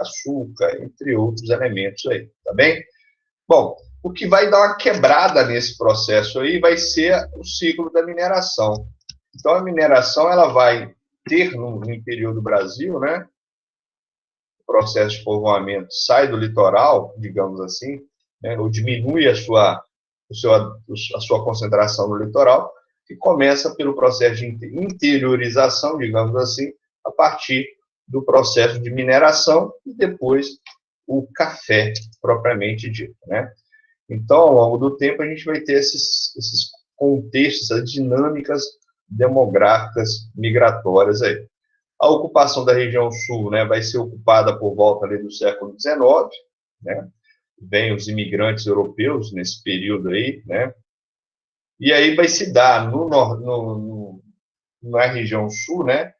açúcar, entre outros elementos aí, tá bem? Bom, o que vai dar uma quebrada nesse processo aí vai ser o ciclo da mineração. Então, a mineração, ela vai ter no interior do Brasil, né, o processo de povoamento sai do litoral, digamos assim, né, ou diminui a sua concentração no litoral, e começa pelo processo de interiorização, digamos assim, a partir do processo de mineração e depois o café, propriamente dito, né? Então, ao longo do tempo, a gente vai ter esses contextos, essas dinâmicas demográficas migratórias aí. A ocupação da região sul, né, vai ser ocupada por volta ali do século XIX, né? Vêm os imigrantes europeus nesse período aí, né? E aí vai se dar na região sul, né,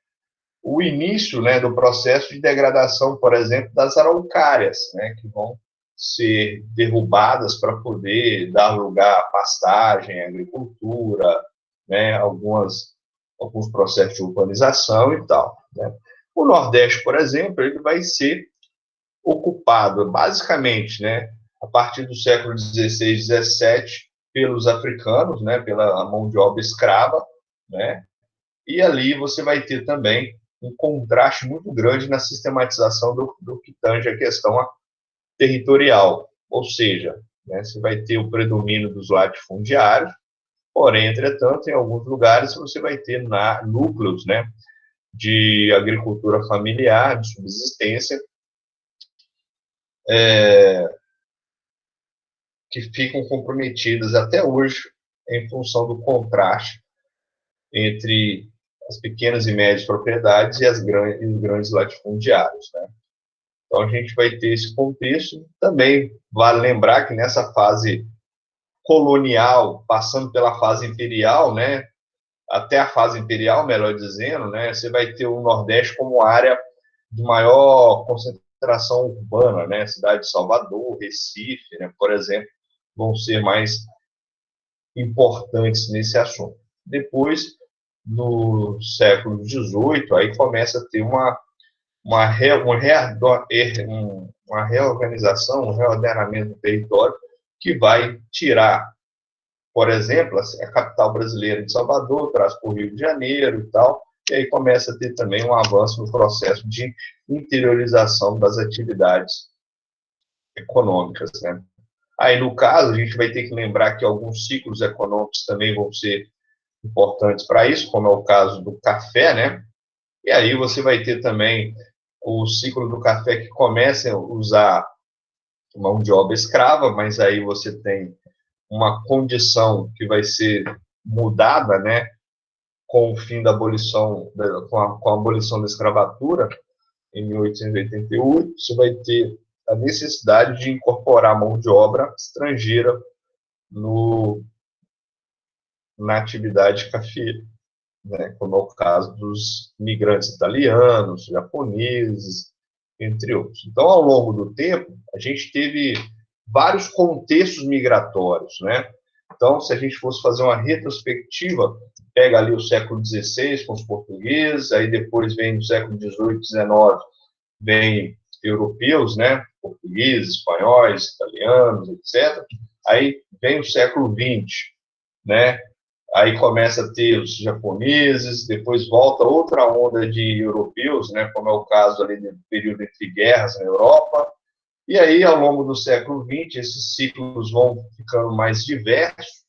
o início, né, do processo de degradação, por exemplo, das araucárias, né, que vão ser derrubadas para poder dar lugar à pastagem, à agricultura, né, alguns processos de urbanização e tal, né. O Nordeste, por exemplo, ele vai ser ocupado basicamente, né, a partir do século XVI, XVII, pelos africanos, né, pela mão de obra escrava, né, e ali você vai ter também um contraste muito grande na sistematização do que tange a questão territorial, ou seja, né, você vai ter o predomínio dos latifundiários, porém, entretanto, em alguns lugares você vai ter núcleos, né, de agricultura familiar, de subsistência, que ficam comprometidas até hoje em função do contraste entre as pequenas e médias propriedades e os grandes latifundiários, né? Então, a gente vai ter esse contexto. Também vale lembrar que nessa fase colonial, passando pela fase imperial, né, até a fase imperial, melhor dizendo, né, você vai ter o Nordeste como área de maior concentração urbana, né, cidade de Salvador, Recife, né, por exemplo, vão ser mais importantes nesse assunto. Depois, no século XVIII, aí começa a ter uma reorganização, um reordenamento do território, que vai tirar, por exemplo, a capital brasileira de Salvador, traz para o Rio de Janeiro e tal, e aí começa a ter também um avanço no processo de interiorização das atividades econômicas, né? Aí, no caso, a gente vai ter que lembrar que alguns ciclos econômicos também vão ser importantes para isso, como é o caso do café, né? E aí você vai ter também o ciclo do café que começa a usar mão de obra escrava, mas aí você tem uma condição que vai ser mudada, né, com o fim da abolição, com a abolição da escravatura, em 1888, você vai ter a necessidade de incorporar mão de obra estrangeira na atividade cafeeira, né, como é o caso dos imigrantes italianos, japoneses, entre outros. Então, ao longo do tempo, a gente teve vários contextos migratórios, né? Então, se a gente fosse fazer uma retrospectiva, pega ali o século XVI com os portugueses, aí depois vem no século XVIII, XIX, vem europeus, né? Portugueses, espanhóis, italianos, etc. Aí vem o século XX, né? Aí começa a ter os japoneses, depois volta outra onda de europeus, né, como é o caso ali do período entre guerras na Europa, e aí ao longo do século XX esses ciclos vão ficando mais diversos,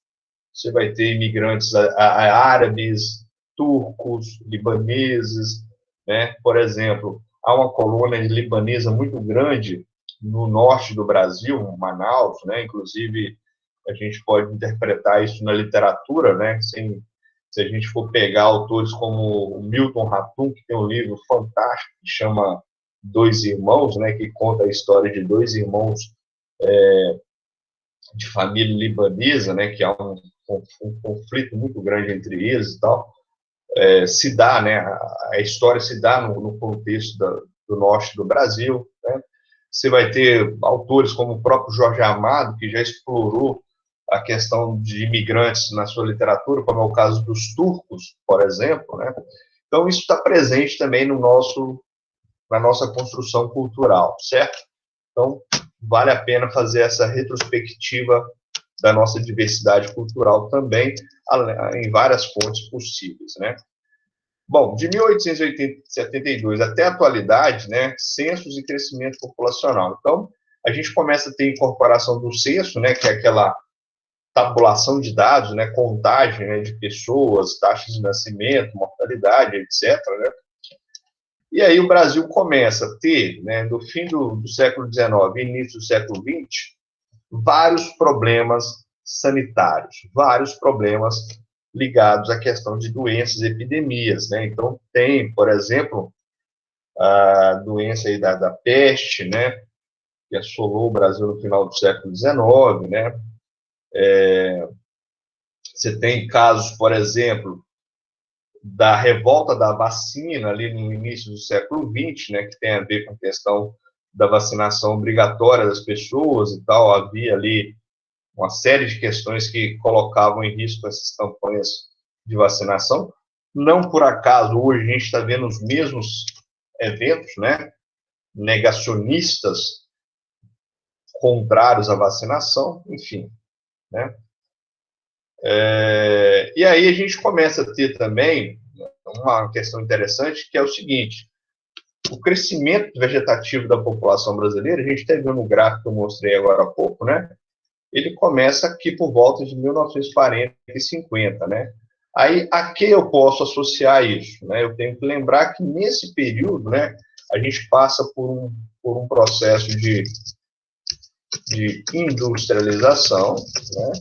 você vai ter imigrantes árabes, turcos, libaneses, né, por exemplo, há uma colônia libanesa muito grande no norte do Brasil, Manaus, né, inclusive a gente pode interpretar isso na literatura, né? Se a gente for pegar autores como o Milton Ratum, que tem um livro fantástico que chama Dois Irmãos, né? Que conta a história de dois irmãos de família libanesa, né? Que há um conflito muito grande entre eles e tal. Se dá, né? A história se dá no contexto do norte do Brasil, né? Você vai ter autores como o próprio Jorge Amado, que já explorou a questão de imigrantes na sua literatura, como é o caso dos turcos, por exemplo, né? Então, isso está presente também no nosso na nossa construção cultural, certo? Então, vale a pena fazer essa retrospectiva da nossa diversidade cultural também, em várias fontes possíveis, né? Bom, de 1872 até a atualidade, né, censos e crescimento populacional. Então, a gente começa a ter incorporação do censo, né, que é aquela tabulação de dados, né, contagem, né, de pessoas, taxas de nascimento, mortalidade, etc., né? E aí o Brasil começa a ter, né, no fim do século XIX e início do século XX, vários problemas sanitários, vários problemas ligados à questão de doenças e epidemias, né? Então, tem, por exemplo, a doença aí da peste, né? Que assolou o Brasil no final do século XIX, né? Você tem casos, por exemplo, da revolta da vacina ali no início do século XX, né? Que tem a ver com a questão da vacinação obrigatória das pessoas e tal. Havia ali uma série de questões que colocavam em risco essas campanhas de vacinação. Não por acaso, hoje a gente está vendo os mesmos eventos, né? Negacionistas contrários à vacinação, enfim, né? E aí a gente começa a ter também uma questão interessante, que é o seguinte: o crescimento vegetativo da população brasileira, a gente está vendo no gráfico que eu mostrei agora há pouco, né? Ele começa aqui por volta de 1940 e 50, né? Aí, a que eu posso associar isso? Né? Eu tenho que lembrar que, nesse período, né, a gente passa por um processo de industrialização, né?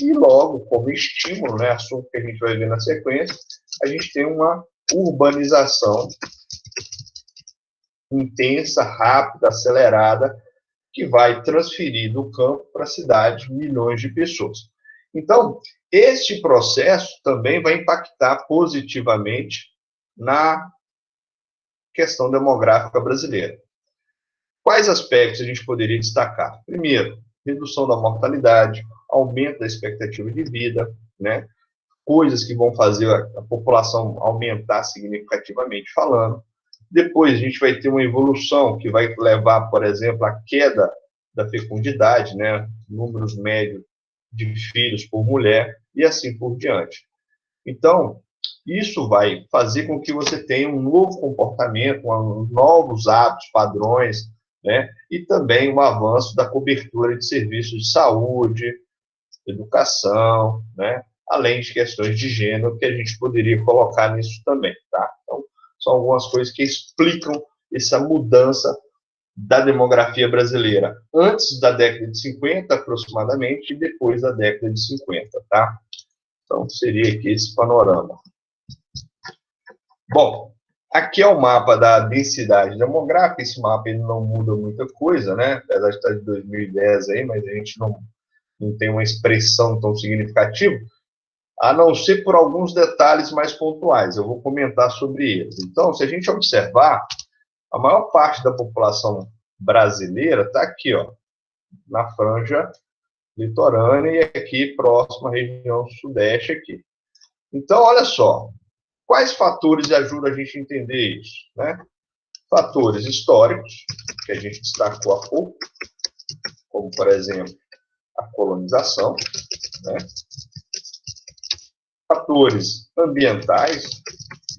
E logo, como estímulo, né, assunto que a gente vai ver na sequência, a gente tem uma urbanização intensa, rápida, acelerada, que vai transferir do campo para a cidade milhões de pessoas. Então, este processo também vai impactar positivamente na questão demográfica brasileira. Quais aspectos a gente poderia destacar? Primeiro, redução da mortalidade, aumento da expectativa de vida, né? Coisas que vão fazer a população aumentar significativamente falando. Depois, a gente vai ter uma evolução que vai levar, por exemplo, à queda da fecundidade, né? Números médios de filhos por mulher, e assim por diante. Então, isso vai fazer com que você tenha um novo comportamento, novos hábitos, padrões, né? E também o avanço da cobertura de serviços de saúde, educação, né? Além de questões de gênero que a gente poderia colocar nisso também, tá? Então, são algumas coisas que explicam essa mudança da demografia brasileira antes da década de 50, aproximadamente, e depois da década de 50, tá? Então, seria aqui esse panorama. Bom, aqui é o mapa da densidade demográfica. Esse mapa ele não muda muita coisa, né? Apesar de estar de 2010 aí, mas a gente não tem uma expressão tão significativa, a não ser por alguns detalhes mais pontuais. Eu vou comentar sobre eles. Então, se a gente observar, a maior parte da população brasileira está aqui, ó, na franja litorânea e aqui próxima à região sudeste aqui. Então, olha só, quais fatores ajudam a gente a entender isso, né? Fatores históricos, que a gente destacou há pouco, como, por exemplo, a colonização, né? Fatores ambientais,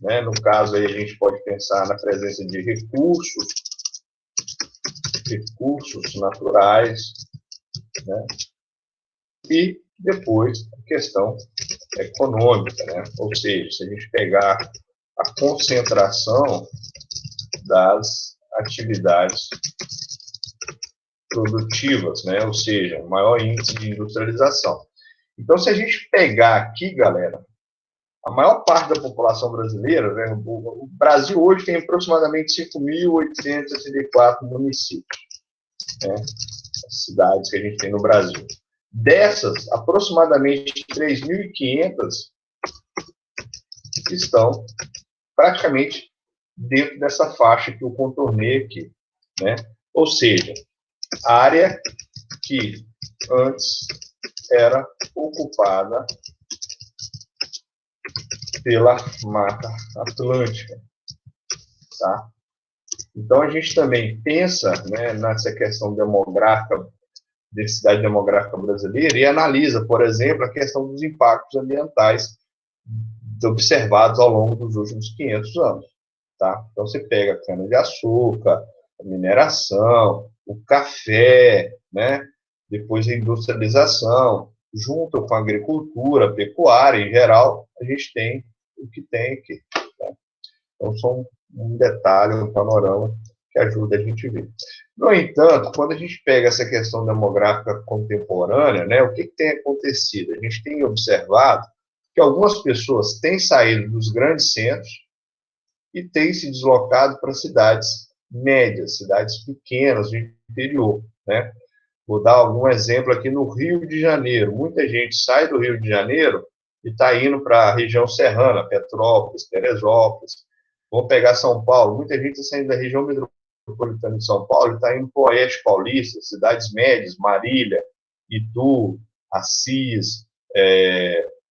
né? No caso aí a gente pode pensar na presença de recursos naturais, né? E depois a questão econômica, né? Ou seja, se a gente pegar a concentração das atividades produtivas, né? Ou seja, o maior índice de industrialização. Então, se a gente pegar aqui, galera, a maior parte da população brasileira, né, o Brasil hoje tem aproximadamente 5.864 municípios, né, as cidades que a gente tem no Brasil. Dessas, aproximadamente 3.500 estão praticamente dentro dessa faixa que eu contornei aqui, né? Ou seja, área que antes era ocupada pela Mata Atlântica, tá? Então, a gente também pensa, né, nessa questão demográfica, densidade demográfica brasileira, e analisa, por exemplo, a questão dos impactos ambientais observados ao longo dos últimos 500 anos. Tá? Então, você pega a cana-de-açúcar, a mineração, o café, né? Depois a industrialização, junto com a agricultura, a pecuária em geral, a gente tem o que tem aqui. Tá? Então, são um detalhe, um panorama que ajuda a gente a ver. No entanto, quando a gente pega essa questão demográfica contemporânea, né, o que tem acontecido? A gente tem observado que algumas pessoas têm saído dos grandes centros e têm se deslocado para cidades médias, cidades pequenas, do interior, né? Vou dar algum exemplo aqui no Rio de Janeiro. Muita gente sai do Rio de Janeiro e está indo para a região serrana, Petrópolis, Teresópolis. Vamos pegar São Paulo. Muita gente está saindo da região metropolitana de São Paulo e está indo para o Oeste Paulista, cidades médias, Marília, Itu, Assis,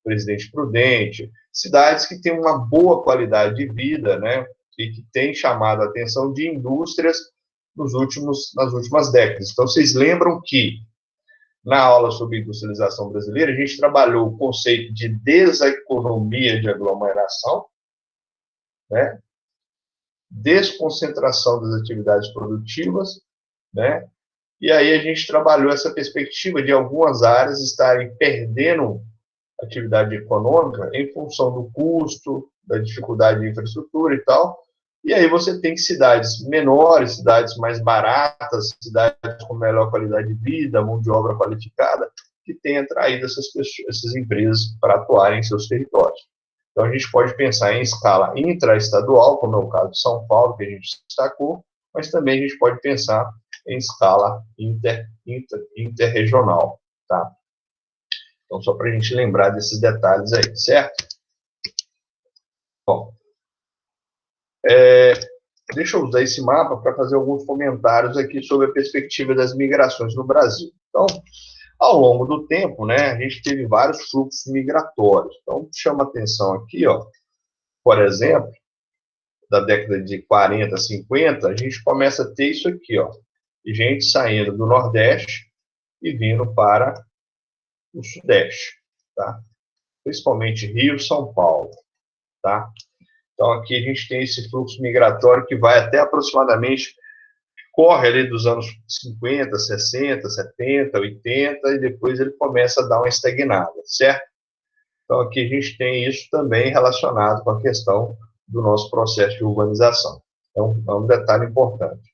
Presidente Prudente, cidades que têm uma boa qualidade de vida, né, e que têm chamado a atenção de indústrias nas últimas décadas. Então, vocês lembram que, na aula sobre industrialização brasileira, a gente trabalhou o conceito de deseconomia de aglomeração, né, desconcentração das atividades produtivas, né, e aí a gente trabalhou essa perspectiva de algumas áreas estarem perdendo atividade econômica em função do custo, da dificuldade de infraestrutura e tal. E aí você tem cidades menores, cidades mais baratas, cidades com melhor qualidade de vida, mão de obra qualificada, que têm atraído essas empresas para atuarem em seus territórios. Então, a gente pode pensar em escala intraestadual, como é o caso de São Paulo, que a gente destacou, mas também a gente pode pensar em escala interregional, tá? Então, só para a gente lembrar desses detalhes aí, certo? Bom, deixa eu usar esse mapa para fazer alguns comentários aqui sobre a perspectiva das migrações no Brasil. Então, ao longo do tempo, né, a gente teve vários fluxos migratórios. Então, chama atenção aqui, ó, por exemplo, da década de 40, 50, a gente começa a ter isso aqui, ó, gente saindo do Nordeste e vindo para o Sudeste, tá? Principalmente Rio, São Paulo, tá? Então, aqui a gente tem esse fluxo migratório que vai até aproximadamente, corre ali dos anos 50, 60, 70, 80, e depois ele começa a dar uma estagnada, certo? Então, aqui a gente tem isso também relacionado com a questão do nosso processo de urbanização. É um detalhe importante.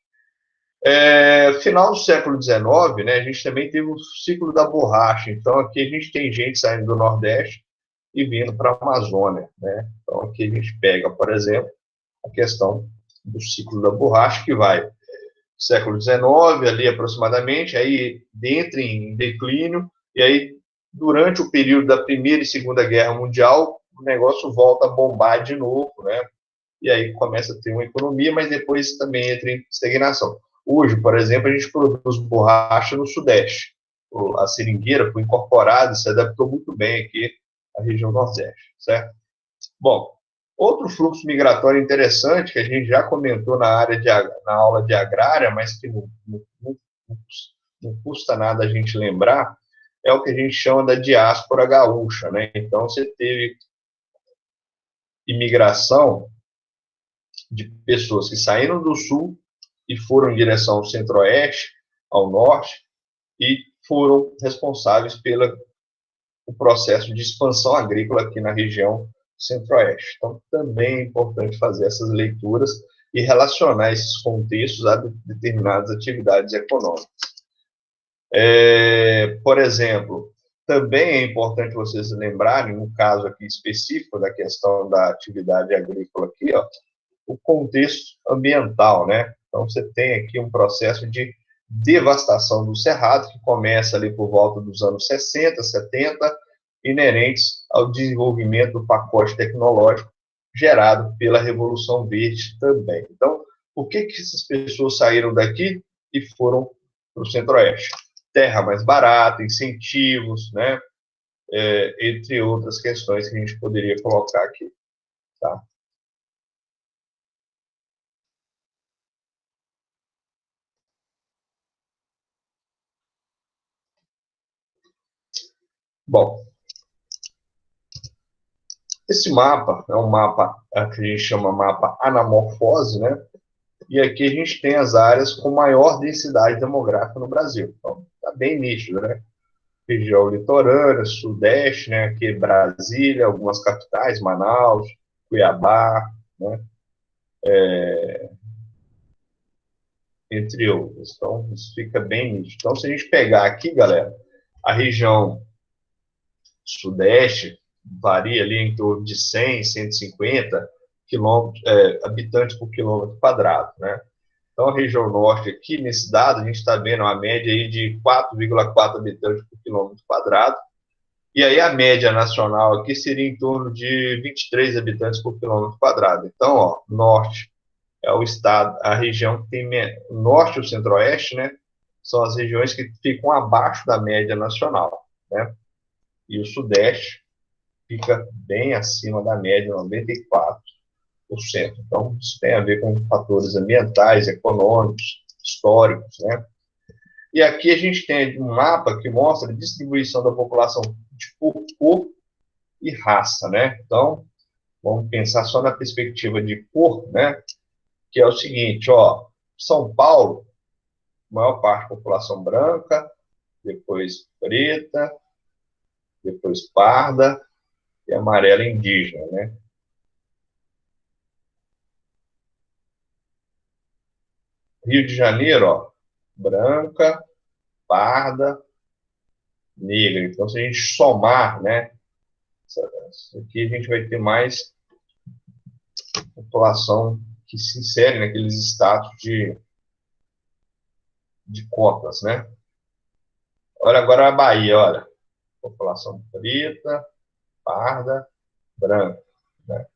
Final do século XIX, né, a gente também teve o ciclo da borracha. Então, aqui a gente tem gente saindo do Nordeste e vindo para a Amazônia, né? Então, aqui a gente pega, por exemplo, a questão do ciclo da borracha, que vai século XIX, ali aproximadamente, aí entra em declínio, e aí, durante o período da Primeira e Segunda Guerra Mundial, o negócio volta a bombar de novo, né? E aí começa a ter uma economia, mas depois também entra em estagnação. Hoje, por exemplo, a gente produz borracha no Sudeste. A seringueira foi incorporada e se adaptou muito bem aqui à região Nordeste, certo? Bom, outro fluxo migratório interessante, que a gente já comentou na aula de agrária, mas que não custa nada a gente lembrar, é o que a gente chama da diáspora gaúcha, né? Então, você teve imigração de pessoas que saíram do sul e foram em direção ao centro-oeste, ao norte, e foram responsáveis pelo processo de expansão agrícola aqui na região centro-oeste. Então, também é importante fazer essas leituras e relacionar esses contextos a determinadas atividades econômicas. Por exemplo, também é importante vocês lembrarem, no caso aqui específico da questão da atividade agrícola aqui, ó, o contexto ambiental, né? Então, você tem aqui um processo de devastação do cerrado, que começa ali por volta dos anos 60, 70, inerentes ao desenvolvimento do pacote tecnológico gerado pela Revolução Verde também. Então, por que essas pessoas saíram daqui e foram para o Centro-Oeste? Terra mais barata, incentivos, né? Entre outras questões que a gente poderia colocar aqui, tá? Bom, esse mapa é um mapa que a gente chama mapa anamorfose, né? E aqui a gente tem as áreas com maior densidade demográfica no Brasil. Então, está bem nítido, né? Região litorânea, sudeste, né? Aqui Brasília, algumas capitais, Manaus, Cuiabá, né? Entre outras. Então, isso fica bem nítido. Então, se a gente pegar aqui, galera, a região sudeste varia ali em torno de 100, 150 habitantes por quilômetro quadrado, né? Então, a região norte aqui, nesse dado, a gente está vendo uma média aí de 4,4 habitantes por quilômetro quadrado, e aí a média nacional aqui seria em torno de 23 habitantes por quilômetro quadrado. Então, ó, norte é o estado, a região que tem norte e o centro-oeste, né? São as regiões que ficam abaixo da média nacional, né? E o sudeste fica bem acima da média, 94%. Então, isso tem a ver com fatores ambientais, econômicos, históricos, né? E aqui a gente tem um mapa que mostra a distribuição da população por cor e raça, né? Então, vamos pensar só na perspectiva de cor, né? Que é o seguinte, ó, São Paulo, maior parte da população branca, depois preta, depois parda e amarela indígena, né? Rio de Janeiro, ó, branca, parda, negra. Então, se a gente somar, né, aqui a gente vai ter mais população que se insere naqueles status de cotas, né? Olha agora a Bahia, olha, população preta, parda, branca, né?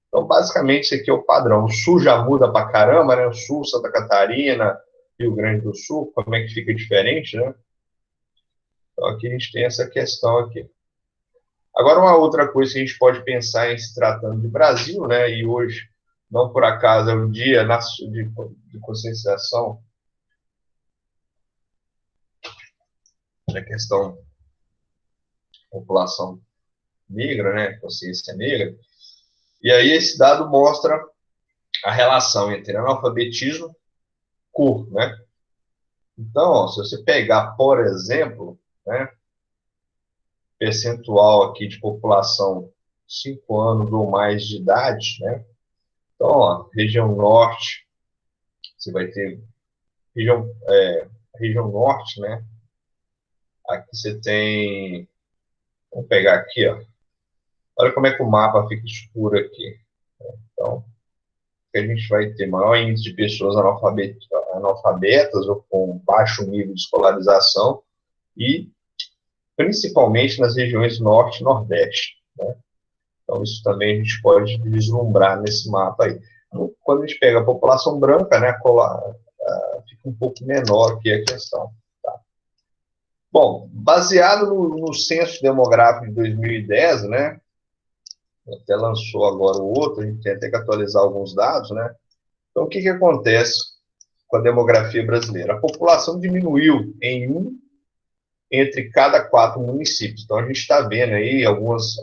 Então, basicamente, esse aqui é o padrão. O Sul já muda pra caramba, né? O Sul, Santa Catarina, Rio Grande do Sul, como é que fica diferente, né? Então, aqui a gente tem essa questão aqui. Agora, uma outra coisa que a gente pode pensar em se tratando de Brasil, né? E hoje, não por acaso, é o dia de conscientização da questão da população negra, né? Consciência negra. E aí esse dado mostra a relação entre analfabetismo e cor, né? Então, ó, se você pegar, por exemplo, né, percentual aqui de população 5 anos ou mais de idade, né? Então, ó, região norte, você vai ter região norte, né? Aqui você tem, vamos pegar aqui, ó. Olha como é que o mapa fica escuro aqui. Então, a gente vai ter maior índice de pessoas analfabetas ou com baixo nível de escolarização e principalmente nas regiões norte e nordeste, né? Então, isso também a gente pode vislumbrar nesse mapa aí. Então, quando a gente pega a população branca, né, fica um pouco menor aqui a questão. Tá? Bom, baseado no censo demográfico de 2010, né, até lançou agora o outro, a gente tem até que atualizar alguns dados, né? Então, o que acontece com a demografia brasileira? A população diminuiu em entre cada 4 municípios. Então, a gente está vendo aí alguns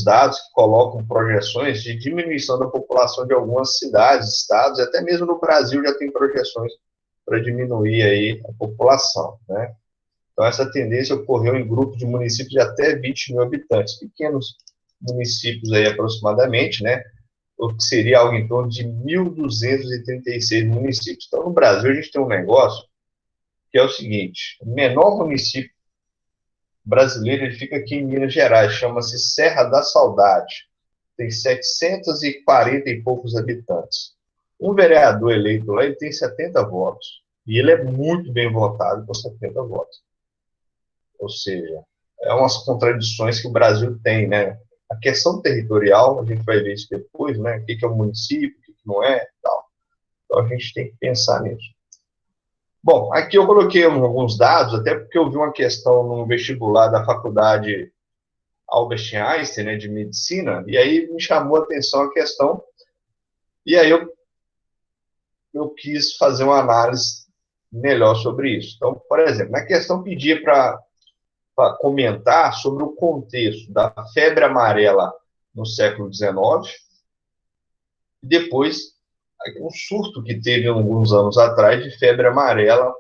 dados que colocam projeções de diminuição da população de algumas cidades, estados, e até mesmo no Brasil já tem projeções para diminuir aí a população, né? Então, essa tendência ocorreu em grupos de municípios de até 20 mil habitantes, pequenos municípios aí aproximadamente, né? O que seria algo em torno de 1.236 municípios. Então, no Brasil, a gente tem um negócio que é o seguinte: o menor município brasileiro, ele fica aqui em Minas Gerais, chama-se Serra da Saudade. Tem 740 e poucos habitantes. Um vereador eleito lá, ele tem 70 votos. E ele é muito bem votado com 70 votos. Ou seja, é umas contradições que o Brasil tem, né? A questão territorial, a gente vai ver isso depois, né? O que é um município, o que não é, tal. Então a gente tem que pensar nisso. Bom, aqui eu coloquei alguns dados, até porque eu vi uma questão no vestibular da faculdade Albert Einstein, né, de medicina, e aí me chamou a atenção a questão, e aí eu quis fazer uma análise melhor sobre isso. Então, por exemplo, na questão pedia para para comentar sobre o contexto da febre amarela no século XIX e depois um surto que teve alguns anos atrás de febre amarela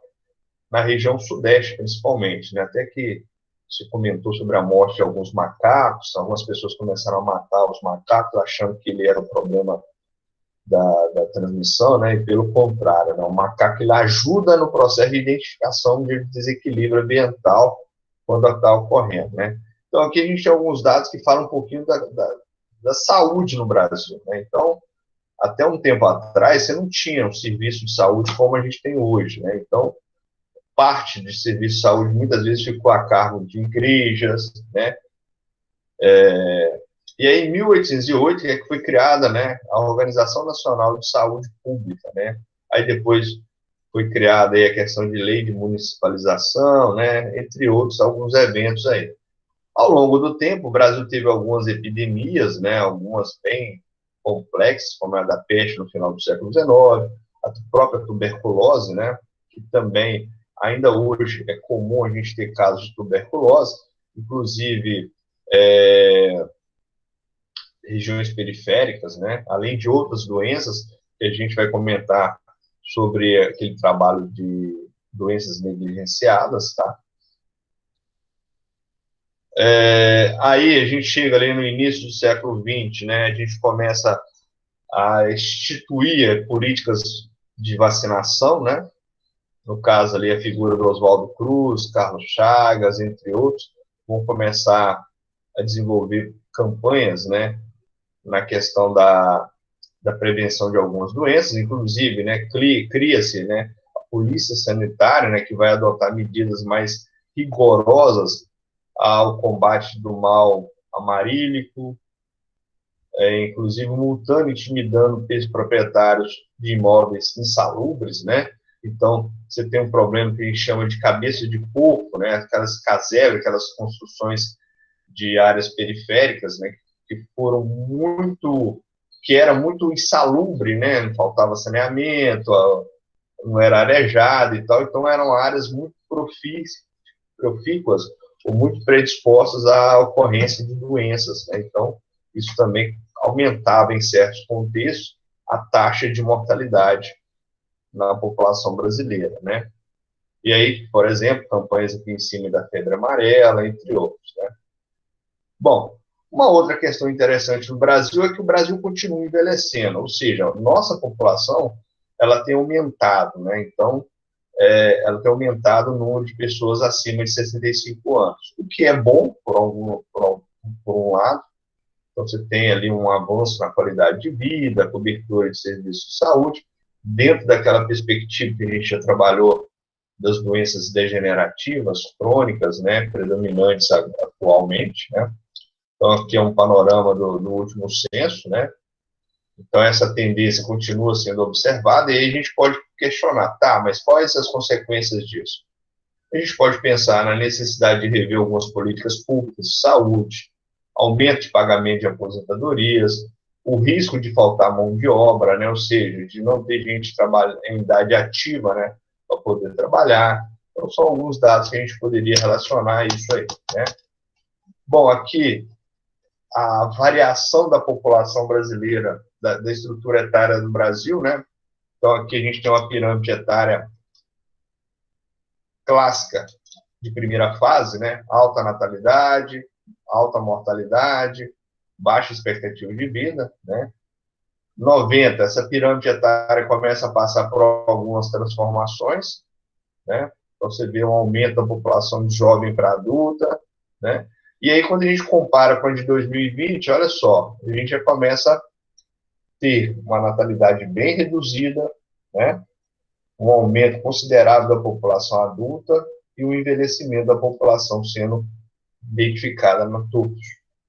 na região sudeste, principalmente, né? Até que se comentou sobre a morte de alguns macacos, algumas pessoas começaram a matar os macacos, achando que ele era o problema da transmissão, né? E pelo contrário, né? O macaco ele ajuda no processo de identificação de desequilíbrio ambiental quando está ocorrendo, né? Então, aqui a gente tem alguns dados que falam um pouquinho da saúde no Brasil, né? Então, até um tempo atrás, você não tinha um serviço de saúde como a gente tem hoje, né? Então, parte de serviço de saúde muitas vezes ficou a cargo de igrejas, né? E aí, em 1808, é que foi criada, né, a Organização Nacional de Saúde Pública, né? Aí depois foi criada aí a questão de lei de municipalização, né, entre outros, alguns eventos aí. Ao longo do tempo, o Brasil teve algumas epidemias, né, algumas bem complexas, como a da peste no final do século XIX, a própria tuberculose, né, que também, ainda hoje, é comum a gente ter casos de tuberculose, inclusive regiões periféricas, né, além de outras doenças, que a gente vai comentar sobre aquele trabalho de doenças negligenciadas, tá? Aí a gente chega ali no início do século XX, né, a gente começa a instituir políticas de vacinação, né, no caso ali a figura do Oswaldo Cruz, Carlos Chagas, entre outros, vão começar a desenvolver campanhas, né, na questão da prevenção de algumas doenças, inclusive, né, cria-se, né, a polícia sanitária, né, que vai adotar medidas mais rigorosas ao combate do mal amarílico, inclusive multando e intimidando proprietários de imóveis insalubres, né? Então, você tem um problema que a gente chama de cabeça de porco, né? Aquelas casebres, aquelas construções de áreas periféricas, né? Que foram muito, que era muito insalubre, né? Não faltava saneamento, não era arejado e tal, então eram áreas muito profícuas ou muito predispostas à ocorrência de doenças, né? Então, isso também aumentava, em certos contextos, a taxa de mortalidade na população brasileira, né? E aí, por exemplo, campanhas aqui em cima da febre amarela, entre outros, né? Bom, uma outra questão interessante no Brasil é que o Brasil continua envelhecendo, ou seja, a nossa população ela tem aumentado, né? Então, ela tem aumentado o número de pessoas acima de 65 anos, o que é bom, por um lado. Então, você tem ali um avanço na qualidade de vida, cobertura de serviços de saúde, dentro daquela perspectiva que a gente já trabalhou das doenças degenerativas, crônicas, né, predominantes atualmente, né. Então, aqui é um panorama do último censo, né. Então, essa tendência continua sendo observada, e aí a gente pode questionar, tá, mas quais as consequências disso? A gente pode pensar na necessidade de rever algumas políticas públicas de saúde, aumento de pagamento de aposentadorias, o risco de faltar mão de obra, né, ou seja, de não ter gente em idade ativa, né, para poder trabalhar. Então, são alguns dados que a gente poderia relacionar a isso aí, né. Bom, aqui, a variação da população brasileira, da estrutura etária do Brasil, né, então aqui a gente tem uma pirâmide etária clássica de primeira fase, né, alta natalidade, alta mortalidade, baixa expectativa de vida, né. 90, essa pirâmide etária começa a passar por algumas transformações, né. Então, você vê um aumento da população de jovem para adulta, né. E aí, quando a gente compara com a de 2020, olha só, a gente já começa a ter uma natalidade bem reduzida, né, um aumento considerável da população adulta e o envelhecimento da população sendo identificada no topo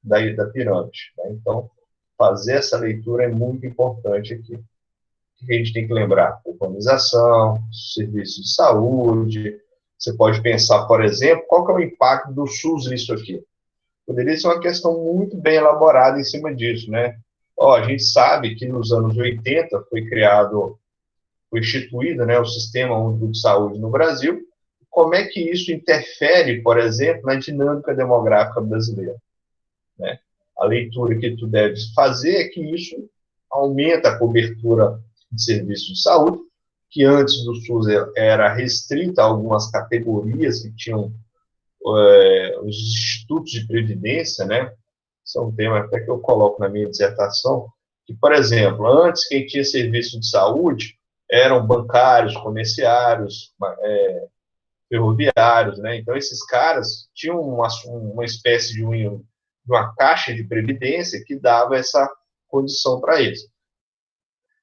da pirâmide, né? Então, fazer essa leitura é muito importante aqui. O que a gente tem que lembrar? Urbanização, serviços de saúde. Você pode pensar, por exemplo, qual que é o impacto do SUS nisso aqui? Poderia ser uma questão muito bem elaborada em cima disso, né? Ó, a gente sabe que nos anos 80 foi instituído, né, o Sistema Único de Saúde no Brasil. como é que isso interfere, por exemplo, na dinâmica demográfica brasileira, né? A leitura que tu deves fazer é que isso aumenta a cobertura de serviços de saúde, que antes do SUS era restrita a algumas categorias que tinham os institutos de previdência, né? Isso é um tema até que eu coloco na minha dissertação, que, por exemplo, antes quem tinha serviço de saúde eram bancários, comerciários, ferroviários, né? Então, esses caras tinham uma espécie de uma caixa de previdência que dava essa condição para eles.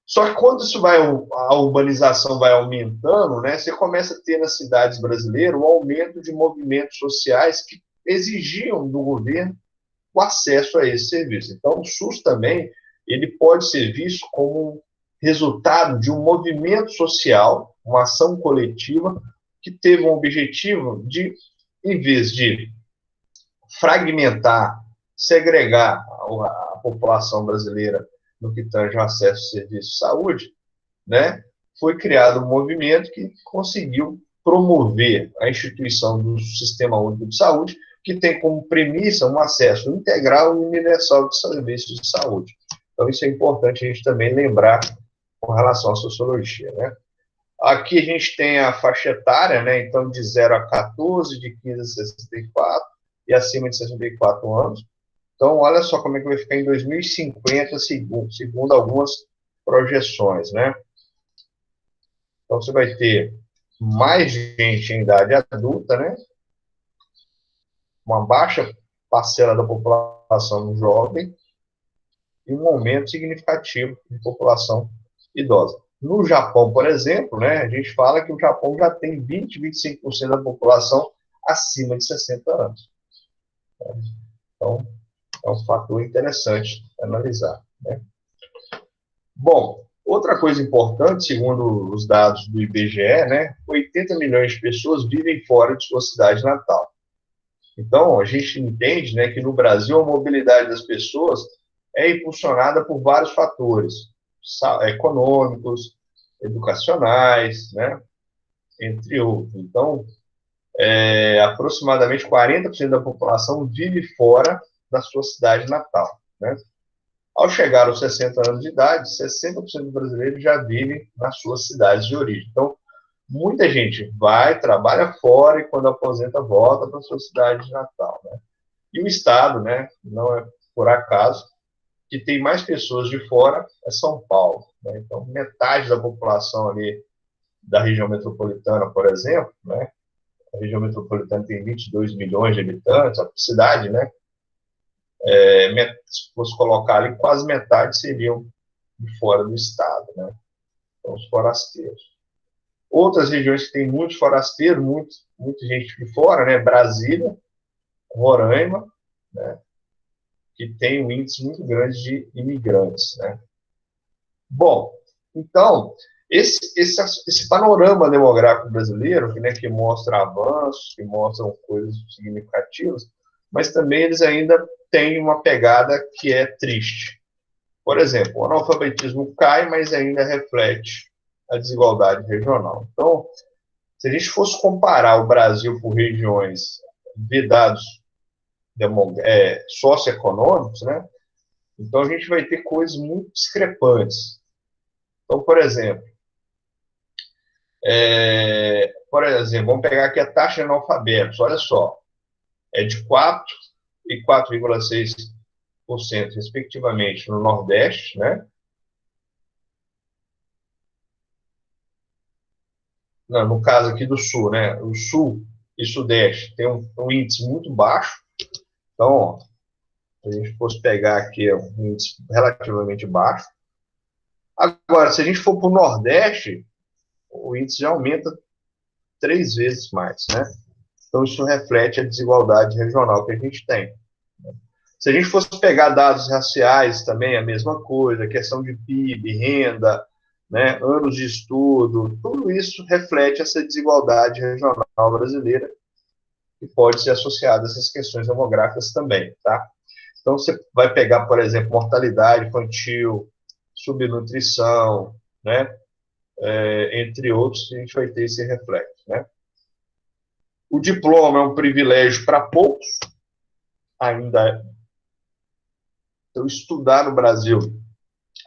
Só que quando a urbanização vai aumentando, né, você começa a ter nas cidades brasileiras o aumento de movimentos sociais que exigiam do governo o acesso a esse serviço. Então, o SUS também ele pode ser visto como resultado de um movimento social, uma ação coletiva que teve um objetivo de, em vez de fragmentar, segregar a população brasileira no que tange ao acesso ao serviço de saúde, né, foi criado um movimento que conseguiu promover a instituição do Sistema Único de Saúde, que tem como premissa um acesso integral e universal de serviços de saúde. Então, isso é importante a gente também lembrar com relação à sociologia, né? Aqui a gente tem a faixa etária, né? Então, de 0 a 14, de 15 a 64 e acima de 64 anos. Então, olha só como é que vai ficar em 2050, segundo algumas projeções, né? Então, você vai ter mais gente em idade adulta, né? Uma baixa parcela da população jovem e um aumento significativo de população idosa. No Japão, por exemplo, né, a gente fala que o Japão já tem 20-25% da população acima de 60 anos. Então, é um fator interessante analisar, né? Bom, outra coisa importante, segundo os dados do IBGE, né, 80 milhões de pessoas vivem fora de sua cidade natal. Então, a gente entende, né, que no Brasil a mobilidade das pessoas é impulsionada por vários fatores econômicos, educacionais, né, entre outros. Então, aproximadamente 40% da população vive fora da sua cidade natal, né? Ao chegar aos 60 anos de idade, 60% dos brasileiros já vivem nas suas cidades de origem. Então, muita gente vai, trabalha fora e quando aposenta, volta para a sua cidade de natal, né? E o Estado, né, não é por acaso, que tem mais pessoas de fora é São Paulo, né? Então, metade da população ali da região metropolitana, por exemplo, né? A região metropolitana tem 22 milhões de habitantes, a cidade, né? Se fosse colocar ali, quase metade seriam de fora do estado, né? Então, os forasteiros. Outras regiões que têm muitos forasteiros, muita gente de fora, né? Brasília, Roraima, né? Que tem um índice muito grande de imigrantes, né? Bom, então, esse panorama demográfico brasileiro, né, que mostra avanços, que mostram coisas significativas, mas também eles ainda têm uma pegada que é triste. Por exemplo, o analfabetismo cai, mas ainda reflete a desigualdade regional. Então, se a gente fosse comparar o Brasil por regiões, ver dados socioeconômicos, né, então a gente vai ter coisas muito discrepantes. Então, por exemplo, vamos pegar aqui a taxa de analfabetos, olha só, é de 4 e 4,6%, respectivamente, no Nordeste, né? Não, no caso aqui do Sul, né? O Sul e Sudeste tem um índice muito baixo, então, ó, se a gente fosse pegar aqui um índice relativamente baixo. Agora, se a gente for para o Nordeste, o índice já aumenta 3 vezes mais, né? Então, isso reflete a desigualdade regional que a gente tem. Se a gente fosse pegar dados raciais, também a mesma coisa, questão de PIB, renda, né, anos de estudo, tudo isso reflete essa desigualdade regional brasileira que pode ser associada a essas questões demográficas também, tá? Então, você vai pegar, por exemplo, mortalidade infantil, subnutrição, né, entre outros, a gente vai ter esse reflexo, né? O diploma é um privilégio para poucos, ainda é. Então, estudar no Brasil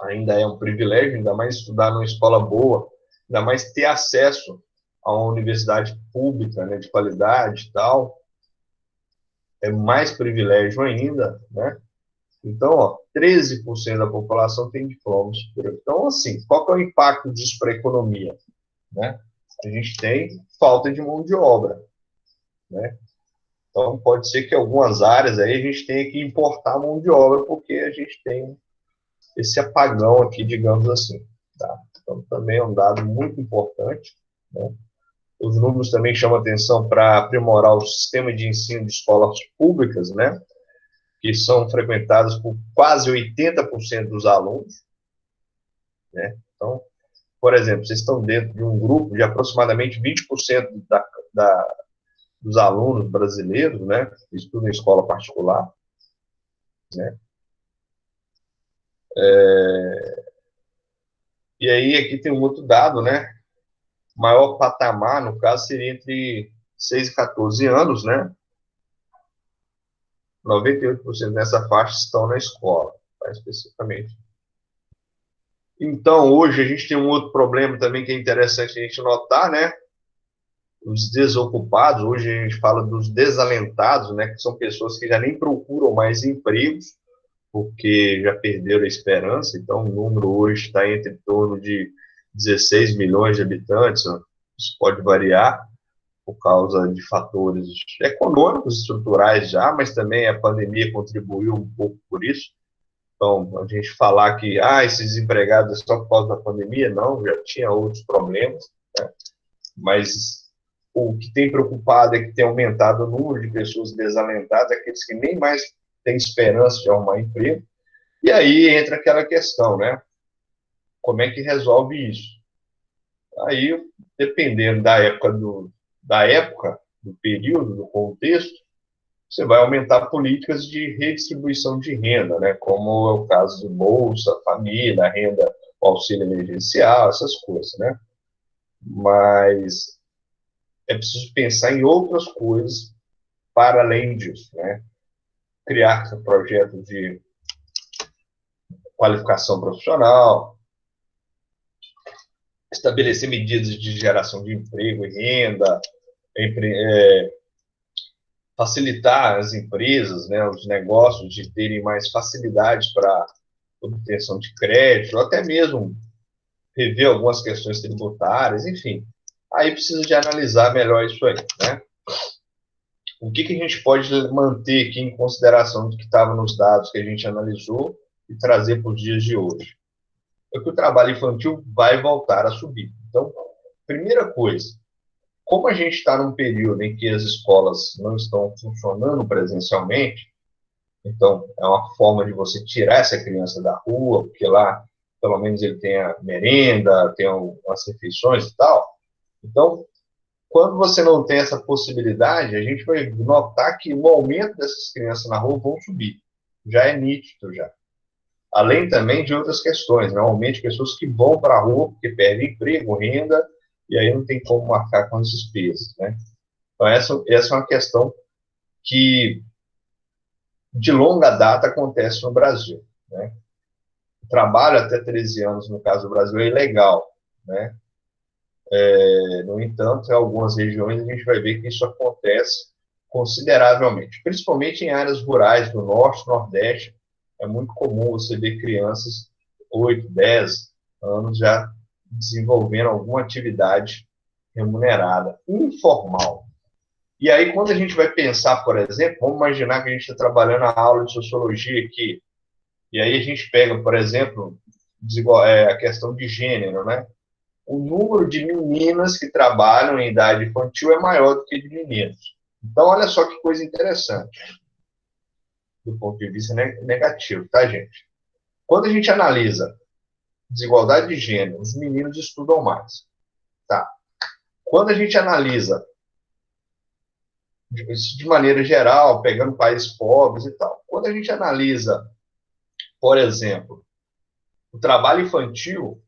ainda é um privilégio, ainda mais estudar numa escola boa, ainda mais ter acesso a uma universidade pública, né, de qualidade e tal, é mais privilégio ainda, né? Então, ó, 13% da população tem diploma superior. Então, assim, qual que é o impacto disso para a economia? Né? A gente tem falta de mão de obra, né? Então, pode ser que algumas áreas aí a gente tenha que importar mão de obra, porque a gente tem esse apagão aqui, digamos assim. Tá? Então, também é um dado muito importante. Né? Os números também chamam atenção para aprimorar o sistema de ensino de escolas públicas, né? Que são frequentadas por quase 80% dos alunos. Né? Então, por exemplo, vocês estão dentro de um grupo de aproximadamente 20% dos alunos brasileiros, né, que estudam em escola particular, né, e aí aqui tem um outro dado, né, maior patamar, no caso, seria entre 6 e 14 anos, né, 98% dessa faixa estão na escola, tá, especificamente. Então, hoje a gente tem um outro problema também que é interessante a gente notar, né, os desocupados, hoje a gente fala dos desalentados, né, que são pessoas que já nem procuram mais empregos, porque já perderam a esperança, então o número hoje está entre em torno de 16 milhões de habitantes, isso pode variar por causa de fatores econômicos, estruturais já, mas também a pandemia contribuiu um pouco por isso. Então, a gente falar que esses desempregados é só por causa da pandemia, não, já tinha outros problemas, né? Mas o que tem preocupado é que tem aumentado o número de pessoas desalentadas, aqueles que nem mais têm esperança de arrumar emprego. E aí entra aquela questão, né? Como é que resolve isso? Aí, dependendo do período, do contexto, você vai aumentar políticas de redistribuição de renda, né? Como é o caso de Bolsa Família, renda, auxílio emergencial, essas coisas, né? Mas é preciso pensar em outras coisas para além disso, né? Criar projetos de qualificação profissional, estabelecer medidas de geração de emprego e renda, facilitar as empresas, né, os negócios de terem mais facilidade para obtenção de crédito, ou até mesmo rever algumas questões tributárias, enfim. Aí precisa de analisar melhor isso aí, né? O que a gente pode manter aqui em consideração do que estava nos dados que a gente analisou e trazer para os dias de hoje? É que o trabalho infantil vai voltar a subir. Então, primeira coisa, como a gente está num período em que as escolas não estão funcionando presencialmente, então é uma forma de você tirar essa criança da rua, porque lá, pelo menos, ele tem a merenda, tem as refeições e tal. Então, quando você não tem essa possibilidade, a gente vai notar que o aumento dessas crianças na rua vão subir. Já é nítido, já. Além também de outras questões, normalmente pessoas que vão para a rua porque perdem emprego, renda, e aí não tem como marcar com as despesas, né? Então, essa é uma questão que, de longa data, acontece no Brasil, né? O trabalho até 13 anos, no caso do Brasil, é ilegal, né? No entanto, em algumas regiões a gente vai ver que isso acontece consideravelmente, principalmente em áreas rurais do norte, nordeste, é muito comum você ver crianças 8, 10 anos já desenvolvendo alguma atividade remunerada, informal. E aí, quando a gente vai pensar, por exemplo, vamos imaginar que a gente está trabalhando a aula de sociologia aqui, e aí a gente pega, por exemplo, a questão de gênero, né? O número de meninas que trabalham em idade infantil é maior do que de meninos. Então, olha só que coisa interessante, do ponto de vista negativo, tá, gente? Quando a gente analisa desigualdade de gênero, os meninos estudam mais, tá? Quando a gente analisa de maneira geral, pegando países pobres e tal, quando a gente analisa, por exemplo, o trabalho infantil,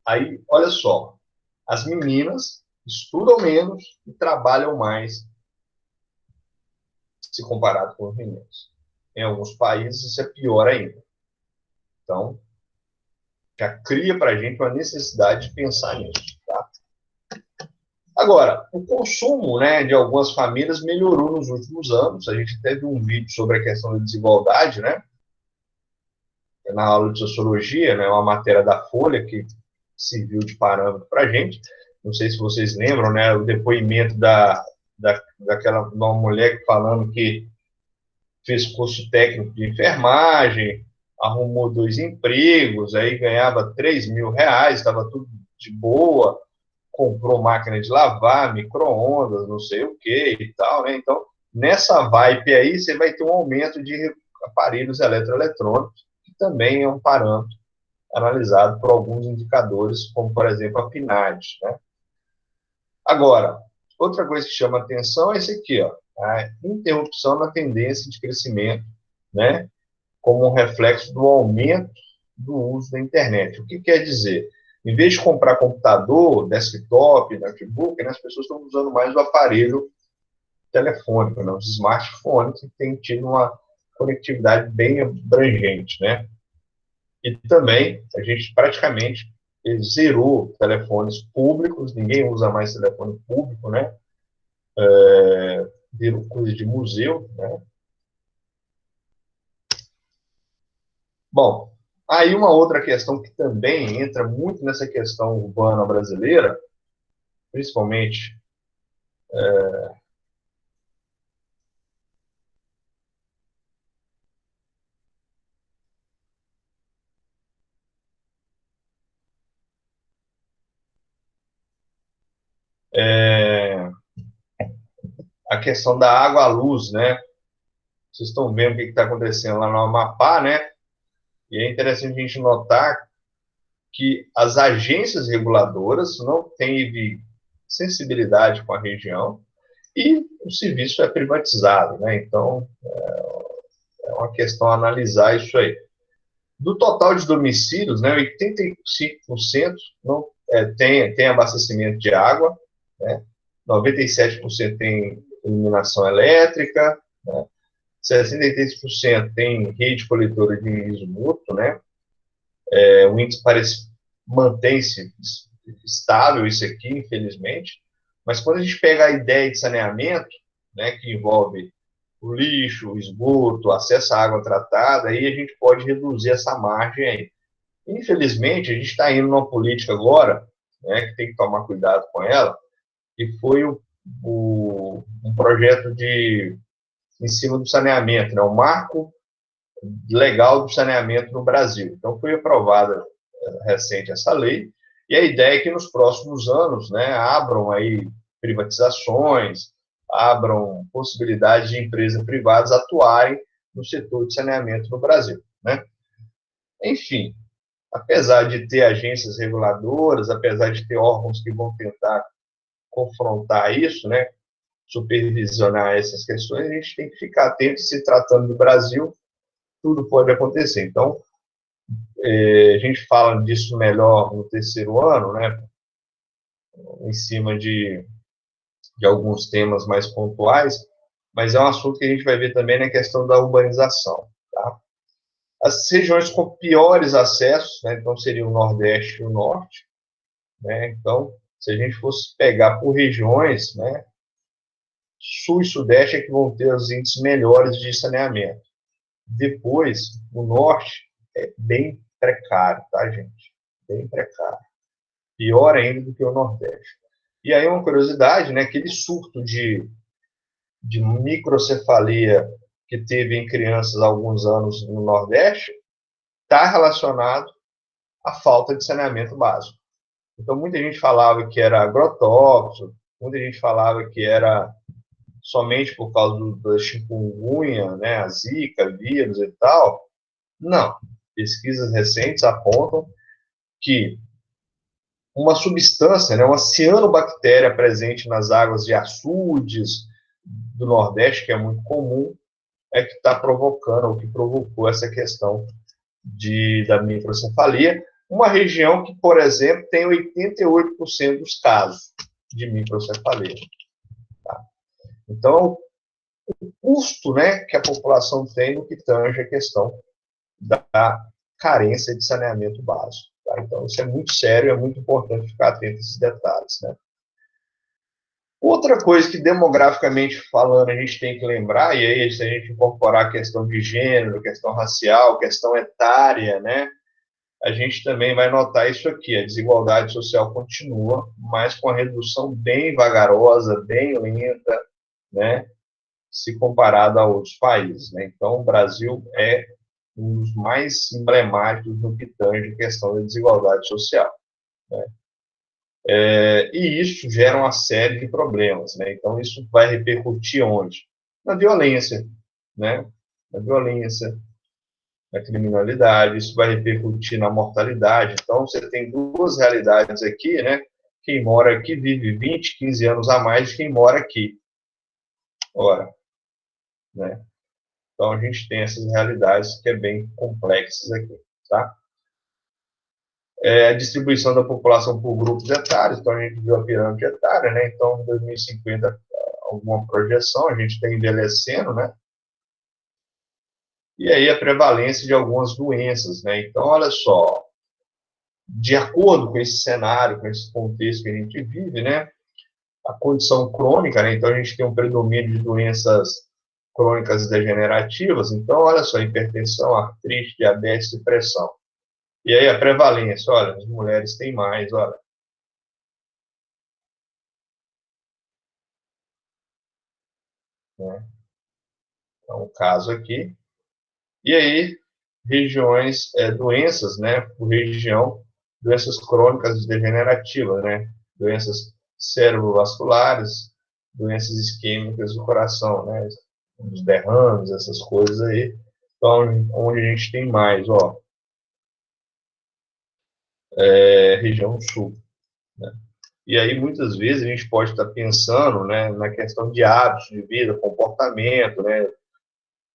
aí, olha só, as meninas estudam menos e trabalham mais se comparado com os meninos. Em alguns países, isso é pior ainda. Então, já cria para a gente uma necessidade de pensar nisso. Tá? Agora, o consumo, né, de algumas famílias melhorou nos últimos anos. A gente teve um vídeo sobre a questão da desigualdade, né, na aula de sociologia, né, uma matéria da Folha que serviu de parâmetro para a gente. Não sei se vocês lembram, né, o depoimento daquela uma mulher falando que fez curso técnico de enfermagem, arrumou 2 empregos, aí ganhava 3.000 reais, estava tudo de boa, comprou máquina de lavar, micro-ondas, não sei o que e tal, né? Então, nessa vibe aí, você vai ter um aumento de aparelhos eletroeletrônicos, que também é um parâmetro analisado por alguns indicadores, como, por exemplo, a PNAD, né? Agora, outra coisa que chama atenção é esse aqui, ó, a interrupção na tendência de crescimento, né, como um reflexo do aumento do uso da internet. O que quer dizer? Em vez de comprar computador, desktop, notebook, né, as pessoas estão usando mais o aparelho telefônico, né, os smartphones, que têm tido uma conectividade bem abrangente, né? E também a gente praticamente zerou telefones públicos, ninguém usa mais telefone público, né? Virou coisa de museu, né? Bom, aí uma outra questão que também entra muito nessa questão urbana brasileira, principalmente é, a questão da água à luz, né? Vocês estão vendo o que está acontecendo lá no Amapá, né? E é interessante a gente notar que as agências reguladoras não têm sensibilidade com a região e o serviço é privatizado, né? Então, é uma questão a analisar isso aí. Do total de domicílios, né, 85% não, tem abastecimento de água, né? 97% tem iluminação elétrica, né? 63% tem rede coletora de esgoto, né? O índice parece mantém-se estável isso aqui, infelizmente, mas quando a gente pega a ideia de saneamento, né, que envolve o lixo, o esgoto, o acesso à água tratada, aí a gente pode reduzir essa margem aí. Infelizmente, a gente está indo numa política agora, né, que tem que tomar cuidado com ela, que foi um projeto em cima do saneamento, né, o marco legal do saneamento no Brasil. Então, foi aprovada recente essa lei, e a ideia é que nos próximos anos, né, abram aí privatizações, abram possibilidades de empresas privadas atuarem no setor de saneamento no Brasil, né? Enfim, apesar de ter agências reguladoras, apesar de ter órgãos que vão tentar confrontar isso, né, supervisionar essas questões, a gente tem que ficar atento, se tratando do Brasil, tudo pode acontecer. Então, a gente fala disso melhor no terceiro ano, né, em cima de alguns temas mais pontuais, mas é um assunto que a gente vai ver também na questão da urbanização. Tá? As regiões com piores acessos, né, então seria o Nordeste e o Norte, né, então, se a gente fosse pegar por regiões, né, Sul e Sudeste é que vão ter os índices melhores de saneamento. Depois, o Norte é bem precário, tá, gente? Bem precário. Pior ainda do que o Nordeste. E aí uma curiosidade, né, aquele surto de microcefalia que teve em crianças há alguns anos no Nordeste está relacionado à falta de saneamento básico. Então, muita gente falava que era agrotóxico, muita gente falava que era somente por causa da chikungunya, né, a zika, vírus e tal. Não. Pesquisas recentes apontam que uma substância, né, uma cianobactéria presente nas águas de açudes do Nordeste, que é muito comum, é que está provocando, ou que provocou essa questão da microcefalia. Uma região que, por exemplo, tem 88% dos casos de microcefalia. Tá? Então, custo, né, que a população tem no que tange a questão da carência de saneamento básico. Tá? Então, isso é muito sério, é muito importante ficar atento a esses detalhes. Né? Outra coisa que, demograficamente falando, a gente tem que lembrar, e aí se a gente incorporar a questão de gênero, questão racial, questão etária, né, a gente também vai notar isso aqui, a desigualdade social continua, mas com a redução bem vagarosa, bem lenta, né, se comparado a outros países. Né? Então, o Brasil é um dos mais emblemáticos no que tange a questão da desigualdade social. Né? E isso gera uma série de problemas. Né? Então, isso vai repercutir onde? Na violência, né? Na violência, na criminalidade, isso vai repercutir na mortalidade. Então, você tem duas realidades aqui, né? Quem mora aqui vive 20, 15 anos a mais de quem mora aqui. Ora, né? Então, a gente tem essas realidades que é bem complexas aqui, tá? A distribuição da população por grupos etários, então a gente viu a pirâmide etária, né? Então, em 2050, alguma projeção, a gente está envelhecendo, né? E aí a prevalência de algumas doenças, né? Então, olha só, de acordo com esse cenário, com esse contexto que a gente vive, né? A condição crônica, né? Então, a gente tem um predomínio de doenças crônicas degenerativas. Então, olha só, hipertensão, artrite, diabetes e pressão. E aí a prevalência, olha, as mulheres têm mais, olha. Né? Então, o caso aqui. E aí, regiões, doenças, né, por região, doenças crônicas degenerativas, né, doenças cerebrovasculares, doenças isquêmicas do coração, né, os derrames, essas coisas aí. Então, onde a gente tem mais, ó, região sul, né. E aí, muitas vezes, a gente pode estar pensando, né, na questão de hábitos de vida, comportamento, né,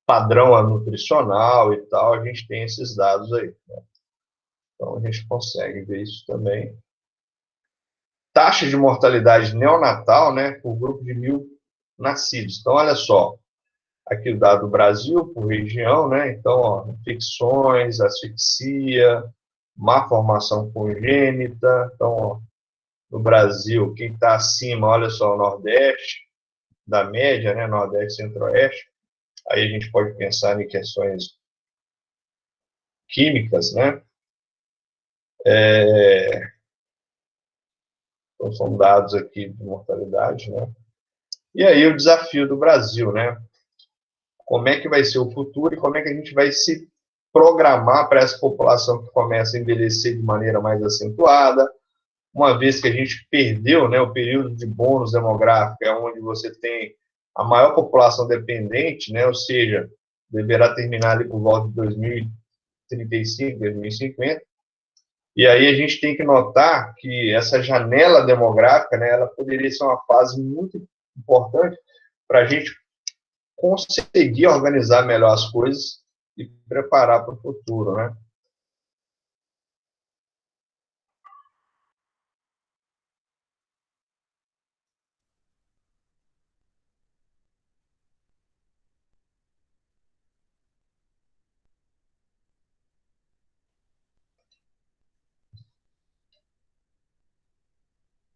padrão nutricional e tal, a gente tem esses dados aí. Né? Então, a gente consegue ver isso também. Taxa de mortalidade neonatal, né, por grupo de 1.000 nascidos. Então, olha só, aqui o dado do Brasil, por região, né, então, ó, infecções, asfixia, má formação congênita. Então, ó, no Brasil, quem está acima, olha só, o Nordeste, da média, né, Nordeste e Centro-Oeste, aí a gente pode pensar em questões químicas, né, então são dados aqui de mortalidade, né, e aí o desafio do Brasil, né, como é que vai ser o futuro e como é que a gente vai se programar para essa população que começa a envelhecer de maneira mais acentuada, uma vez que a gente perdeu, né, o período de bônus demográfico, é onde você tem a maior população dependente, né, ou seja, deverá terminar ali por volta de 2035, 2050, e aí a gente tem que notar que essa janela demográfica, né, ela poderia ser uma fase muito importante para a gente conseguir organizar melhor as coisas e preparar para o futuro, né?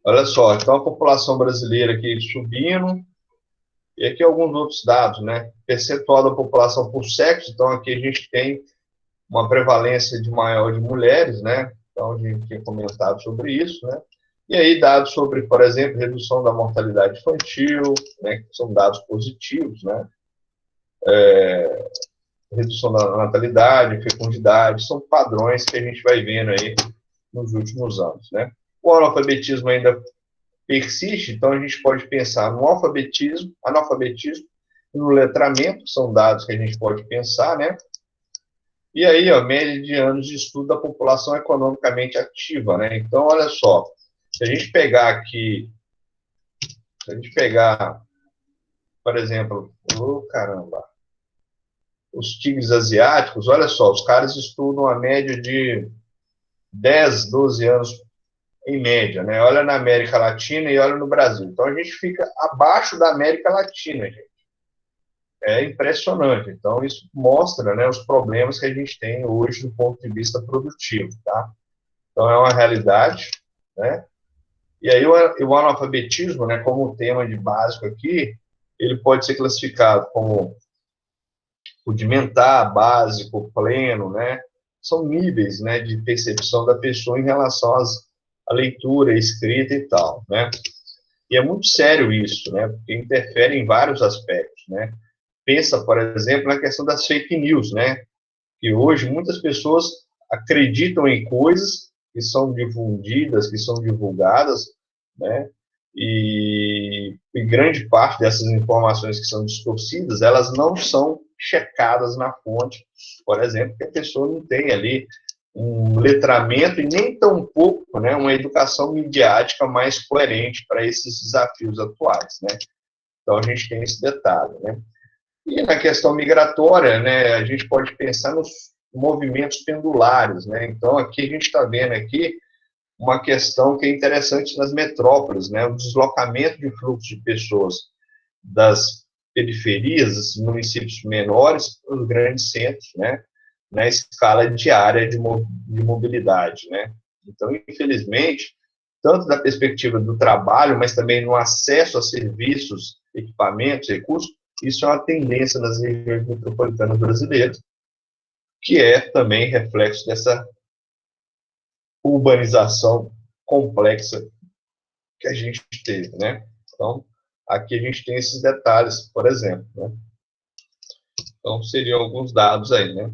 Olha só, então a população brasileira aqui subindo, e aqui alguns outros dados, né? Percentual da população por sexo, então aqui a gente tem uma prevalência de maior de mulheres, né? Então a gente tem comentado sobre isso, né? E aí dados sobre, por exemplo, redução da mortalidade infantil, né? Que são dados positivos, né? Redução da natalidade, fecundidade, são padrões que a gente vai vendo aí nos últimos anos, né? O analfabetismo ainda persiste, então a gente pode pensar no analfabetismo e no letramento, que são dados que a gente pode pensar, né? E aí, ó, média de anos de estudo da população economicamente ativa, né? Então, olha só, se a gente pegar aqui, se a gente pegar, por exemplo, caramba, os tigres asiáticos, olha só, os caras estudam a média de 10, 12 anos em média, né? Olha na América Latina e olha no Brasil. Então a gente fica abaixo da América Latina, gente. é impressionante. Então, isso mostra, né, os problemas que a gente tem hoje do ponto de vista produtivo, tá? Então, é uma realidade, né? E aí, o analfabetismo, né, como tema de básico aqui, ele pode ser classificado como rudimentar, básico, pleno, né? São níveis, né, de percepção da pessoa em relação à leitura, à escrita e tal, né? E é muito sério isso, né? Porque interfere em vários aspectos, né? Pensa, por exemplo, na questão das fake news, né? Que hoje muitas pessoas acreditam em coisas que são difundidas, que são divulgadas, né? E grande parte dessas informações que são distorcidas, elas não são checadas na fonte, por exemplo, que a pessoa não tem ali um letramento e nem tão pouco, né, uma educação midiática mais coerente para esses desafios atuais, né? Então a gente tem esse detalhe, né? E na questão migratória, né, a gente pode pensar nos movimentos pendulares, né? Então aqui a gente está vendo aqui uma questão que é interessante nas metrópoles, né? O deslocamento de fluxo de pessoas das periferias, dos municípios menores, para os grandes centros, né? Na escala diária de mobilidade, né? Então, infelizmente, tanto da perspectiva do trabalho, mas também no acesso a serviços, equipamentos, recursos, isso é uma tendência nas regiões metropolitanas brasileiras, que é também reflexo dessa urbanização complexa que a gente teve, né? Então, aqui a gente tem esses detalhes, por exemplo, né? Então, seriam alguns dados aí, né?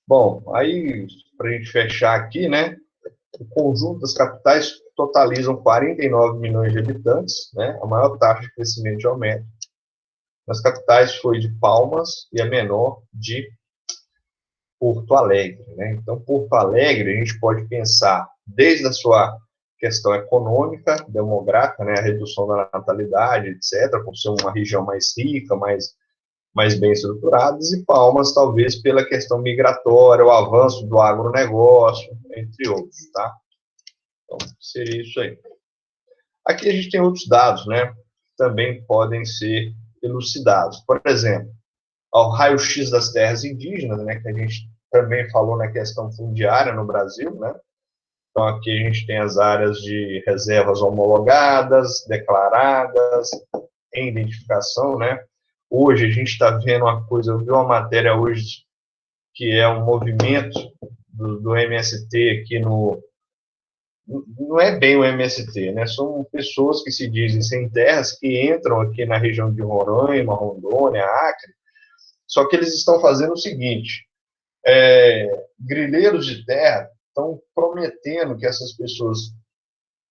Bom, aí, para a gente fechar aqui, né? O conjunto das capitais totalizam 49 milhões de habitantes, né? A maior taxa de crescimento geométrico. Nas capitais foi de Palmas e a menor de Porto Alegre, né? Então, Porto Alegre, a gente pode pensar desde a sua questão econômica, demográfica, né? A redução da natalidade, etc., por ser uma região mais rica, mais bem estruturadas, e Palmas, talvez, pela questão migratória, o avanço do agronegócio, entre outros, tá? Então, seria isso aí. Aqui a gente tem outros dados, né? Que também podem ser elucidados. Por exemplo, ao raio-x das terras indígenas, né? Que a gente também falou na questão fundiária no Brasil, né? Então, aqui a gente tem as áreas de reservas homologadas, declaradas, em identificação, né? Hoje a gente está vendo uma coisa, eu vi uma matéria hoje que é um movimento do MST aqui no... Não é bem o MST, né? São pessoas que se dizem sem terras, que entram aqui na região de Roraima, Rondônia, Acre, só que eles estão fazendo o seguinte, grileiros de terra estão prometendo que essas pessoas,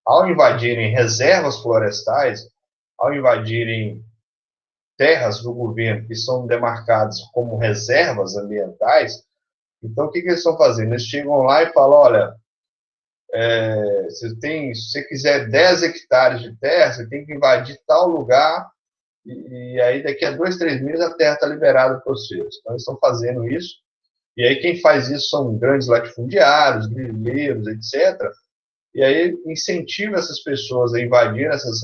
ao invadirem reservas florestais, ao invadirem terras do governo que são demarcadas como reservas ambientais, então o que eles estão fazendo? Eles chegam lá e falam, olha, se você quiser 10 hectares de terra, você tem que invadir tal lugar, e aí daqui a 2, 3 meses a terra está liberada para vocês. Então eles estão fazendo isso, e aí quem faz isso são grandes latifundiários, grileiros, etc., e aí incentiva essas pessoas a invadir essas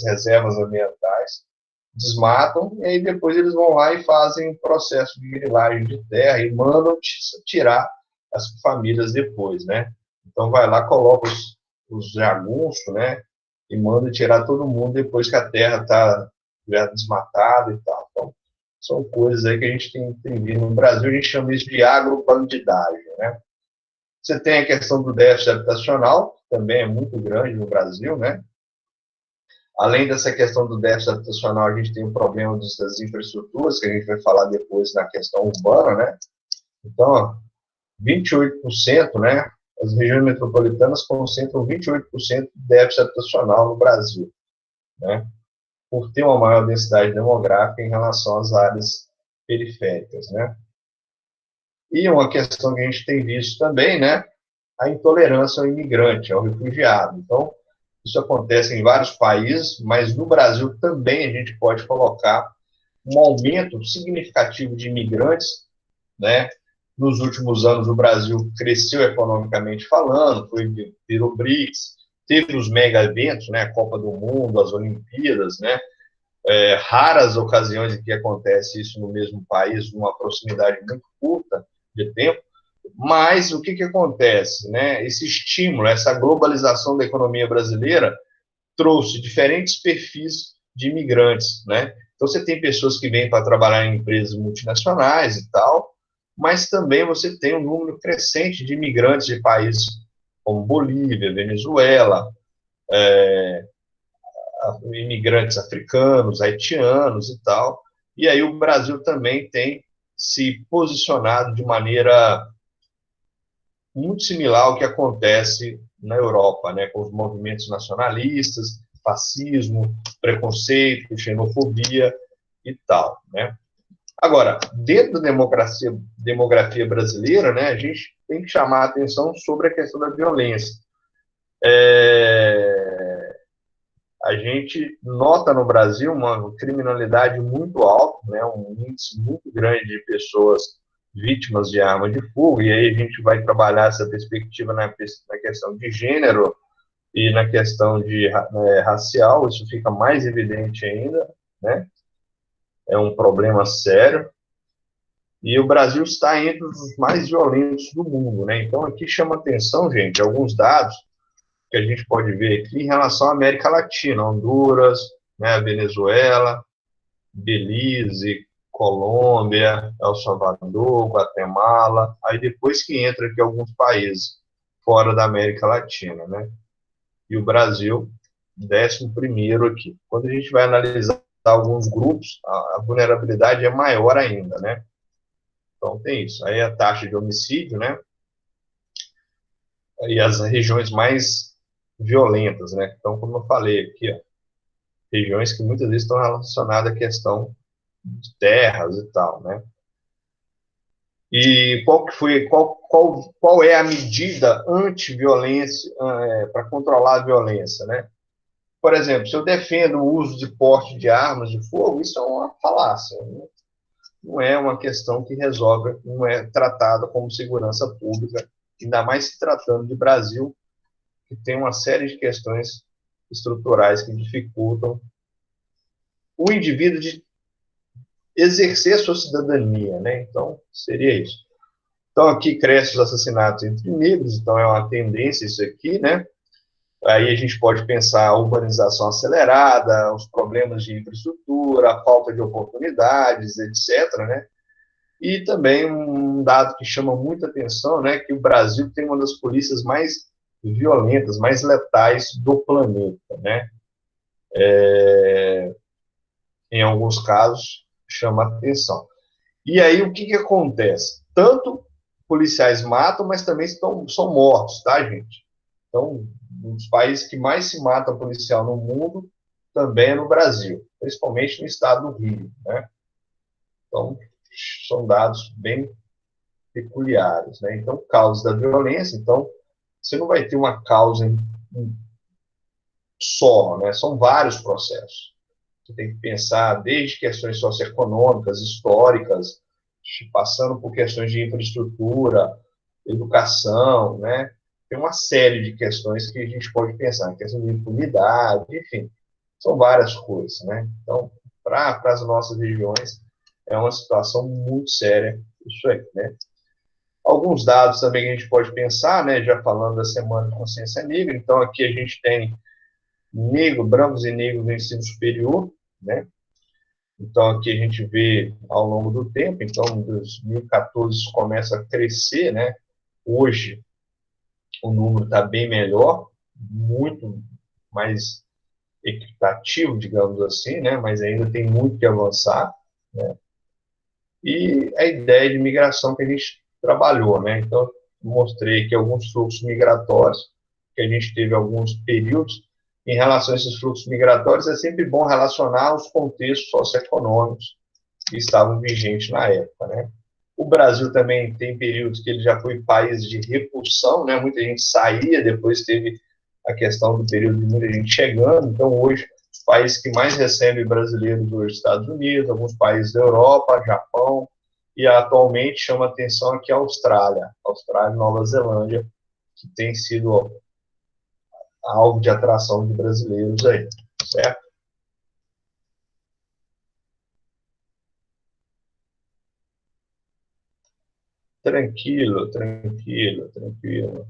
reservas ambientais, desmatam, e aí depois eles vão lá e fazem um processo de grilagem de terra e mandam tirar as famílias depois, né? Então vai lá, coloca os jagunços, né? E manda tirar todo mundo depois que a terra está já desmatada e tal. Então, são coisas aí que a gente tem vindo no Brasil, a gente chama isso de agrobandidagem, né? Você tem a questão do déficit habitacional, que também é muito grande no Brasil, né? Além dessa questão do déficit habitacional, a gente tem o problema das infraestruturas, que a gente vai falar depois na questão urbana, né? Então, 28%, né? As regiões metropolitanas concentram 28% de déficit habitacional no Brasil, né? Por ter uma maior densidade demográfica em relação às áreas periféricas, né? E uma questão que a gente tem visto também, né? A intolerância ao imigrante, ao refugiado. Então, isso acontece em vários países, mas no Brasil também a gente pode colocar um aumento significativo de imigrantes, né? Nos últimos anos, o Brasil cresceu economicamente falando, virou BRICS, teve os mega eventos, né? A Copa do Mundo, as Olimpíadas, né? raras ocasiões em que acontece isso no mesmo país, numa proximidade muito curta de tempo, mas o que acontece? Né? Esse estímulo, essa globalização da economia brasileira trouxe diferentes perfis de imigrantes, né? Então, você tem pessoas que vêm para trabalhar em empresas multinacionais e tal, mas também você tem um número crescente de imigrantes de países como Bolívia, Venezuela, imigrantes africanos, haitianos e tal. E aí o Brasil também tem se posicionado de maneira muito similar ao que acontece na Europa, né, com os movimentos nacionalistas, fascismo, preconceito, xenofobia e tal, né? Agora, dentro da demografia brasileira, né, a gente tem que chamar a atenção sobre a questão da violência. A gente nota no Brasil uma criminalidade muito alta, né, um índice muito grande de pessoas vítimas de arma de fogo, e aí a gente vai trabalhar essa perspectiva na questão de gênero e na questão de racial, isso fica mais evidente ainda, né? É um problema sério, e o Brasil está entre os mais violentos do mundo, né? Então aqui chama atenção, gente, alguns dados que a gente pode ver aqui em relação à América Latina, Honduras, né, Venezuela, Belize, Colômbia, El Salvador, Guatemala, aí depois que entra aqui alguns países fora da América Latina, né? E o Brasil, 11º aqui. Quando a gente vai analisar alguns grupos, a vulnerabilidade é maior ainda, né? Então tem isso. Aí a taxa de homicídio, né? E as regiões mais violentas, né? Então, como eu falei aqui, ó, regiões que muitas vezes estão relacionadas à questão de terras e tal, né? E qual é a medida anti-violência para controlar a violência, né? Por exemplo, se eu defendo o uso de porte de armas de fogo, isso é uma falácia, né? Não é uma questão que resolve, não é tratada como segurança pública, ainda mais se tratando de Brasil, que tem uma série de questões estruturais que dificultam o indivíduo de exercer a sua cidadania, né? Então, seria isso. Então, aqui crescem os assassinatos entre negros, então é uma tendência isso aqui, né? Aí a gente pode pensar a urbanização acelerada, os problemas de infraestrutura, a falta de oportunidades, etc., né? E também um dado que chama muita atenção, né, que o Brasil tem uma das polícias mais violentas, mais letais do planeta, né? Em alguns casos, chama atenção. E aí, o que acontece? Tanto policiais matam, mas também são mortos, tá, gente? Então, um dos países que mais se mata policial no mundo também é no Brasil, principalmente no estado do Rio, né? Então, são dados bem peculiares, né? Então, causas da violência, então, você não vai ter uma causa só, né? São vários processos. Você tem que pensar desde questões socioeconômicas, históricas, passando por questões de infraestrutura, educação, né? Tem uma série de questões que a gente pode pensar, questão de impunidade, enfim, são várias coisas, né? Então, para as nossas regiões, é uma situação muito séria isso aí, né? Alguns dados também que a gente pode pensar, né? Já falando da Semana de Consciência Negra, então aqui a gente tem brancos e negros no ensino superior, né? Então, aqui a gente vê ao longo do tempo, então, em 2014 isso começa a crescer, né? Hoje, o número está bem melhor, muito mais equitativo, digamos assim, né? Mas ainda tem muito que avançar, né? E a ideia de migração que a gente trabalhou, né? Então, mostrei aqui alguns fluxos migratórios, que a gente teve alguns períodos. Em relação a esses fluxos migratórios, é sempre bom relacionar os contextos socioeconômicos que estavam vigentes na época, né? O Brasil também tem períodos que ele já foi país de repulsão, né? Muita gente saía, depois teve a questão do período de muita gente chegando. Então, hoje, os países que mais recebem brasileiros hoje, Estados Unidos, alguns países da Europa, Japão, e atualmente chama atenção aqui a Austrália e Nova Zelândia, que tem sido alvo de atração de brasileiros aí, certo? tranquilo, tranquilo, tranquilo.